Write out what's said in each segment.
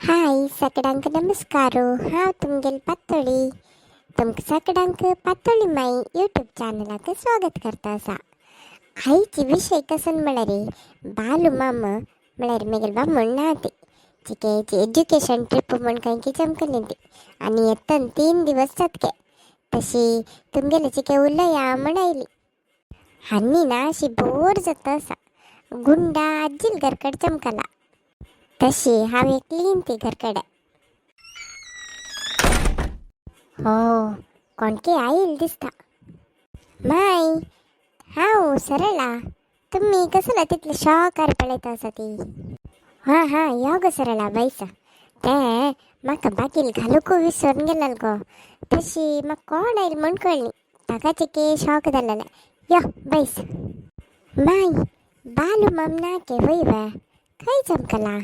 हाय सगळ्यांक नमस्कारो हांव तुमगेल पातोळी तुमकां सगळ्यांक पातोळी माई यूट्यूब चॅनलाक स्वागत करता आसा। आयची विशय कसन म्हळ्यार बालू माम म्हळ्यार मेगेल बामण ना ती चिकेची एज्युकेशन ट्रिप म्हण खंय चमकली ती आनी येतन 3 दिवस जातके तशी तुमगेले चिके उलया म्हण आयली। हानी ना अशी बोर जाता आसा गुंडा आज्जील घरकड चमकला तशी हांव एकलीन ती घरकडे। हो कोणके आईल दिसता माय हांव सरळा तुम्ही कसला तितले शॉकार पळयता आसा ती। हां हां यो गो सरळा बैसा ते म्हाका बाकील घालूक विसरून गेलेलो गो तशी म्हाका कोण आयल म्हण कळ्ळी ताका चिके शॉक जालेले यो बैस। माय बालू माम नाके वय वा खंय चमकला।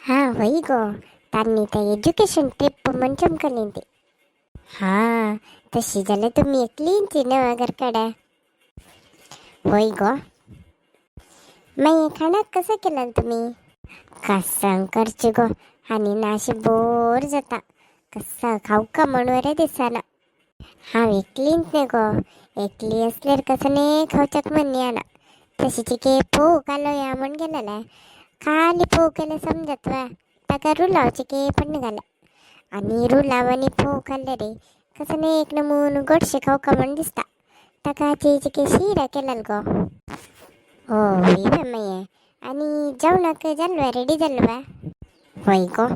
हां वय गो तांणी ते एज्युकेशन ट्रिप म्हण चमकली ती। हां तशी जाल्यार तुमी एकलीन ती न्हय घरकडे। वय गो मागीर खाणाक कसं केलें तुमी। कसांग करचें गो आनी नाशी बोर जाता कसा खावका म्हण वरें दिसना। हांव एकलींच न्ही गो एकली असल्यार कसले खावच्याक मन येना तशी चिके फोव घालया म्हण गेलेले खाली फोव केले समजत वा ताका रुलाव चिके पण घाले आनी रुलाव आनी फोव खाल्ले रे कसले एक नमून गोडशे खावका म्हण दिसता ताका चिके शिरा केलेलो गो। हो वय माये आनी जेवणाक जाल्लो रेडी जाल्लो वा। वय गो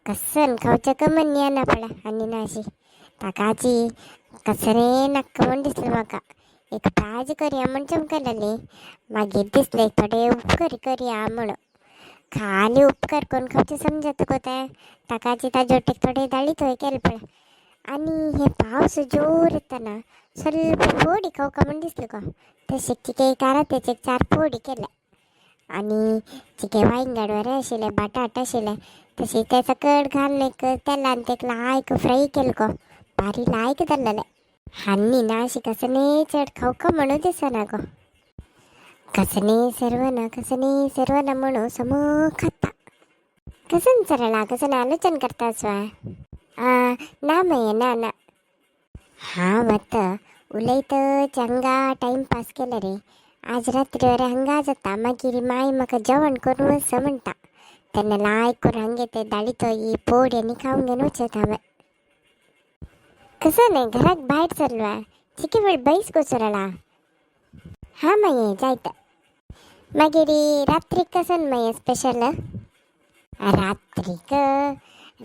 कसन खावच्याक मन येना पळा आनी नाशी ताकाची कसले नाका म्हण दिसलें म्हाका एक भाजी करया म्हण चमकलेली मागीर दिसलें थोडे उपकार करया म्हण खाली उपकार करून खावचे समजत गो ते ताकाची ताजे वटेक थोडे दाळी थंय केले पळय आनी हे पावस जोर येताना ಸ್ವಲ್ಪ फोडी खावका म्हण दिसलें गो तशें चिके कारात्याचे 4 फोडी केले आनी चिके वांयगड वरें आशिल्ले बटाट आशिल्ले तशें ते सकट घालून एक तेलान तेक लायक फ्राय केले गो भारी लायक जाल्लेले हान्नी ना अशी कसले चड खावका म्हणू दिसना गो कसने सर्वना म्हणू सम खाता कसन सरला कसन आलोचन करतास वा। ना मये ना हांव आतां उलयत चंगा टाइम पास केले रे आज रात्री वरें हंगा जाता मागीर माय म्हाका जेवण करून वच म्हणटा तेन्ना लायक करून हंगे ते दाळी तोय फोडी आनी खावंक घेवन वचत हांवें। कसं नाही घराक भायर सरलो चिके वेळ बैस गो सरला। हां माये जायत मागीर रात्रीक कसन माये स्पेशल।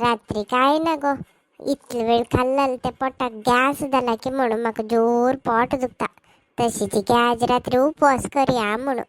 रात्री काय ना गो इतले वेळ खाल्लं ते पोटाक गॅस जाला की म्हणून म्हाका जोर पोट दुखता तशी चिके आज रात्री उपवास करया म्हणून।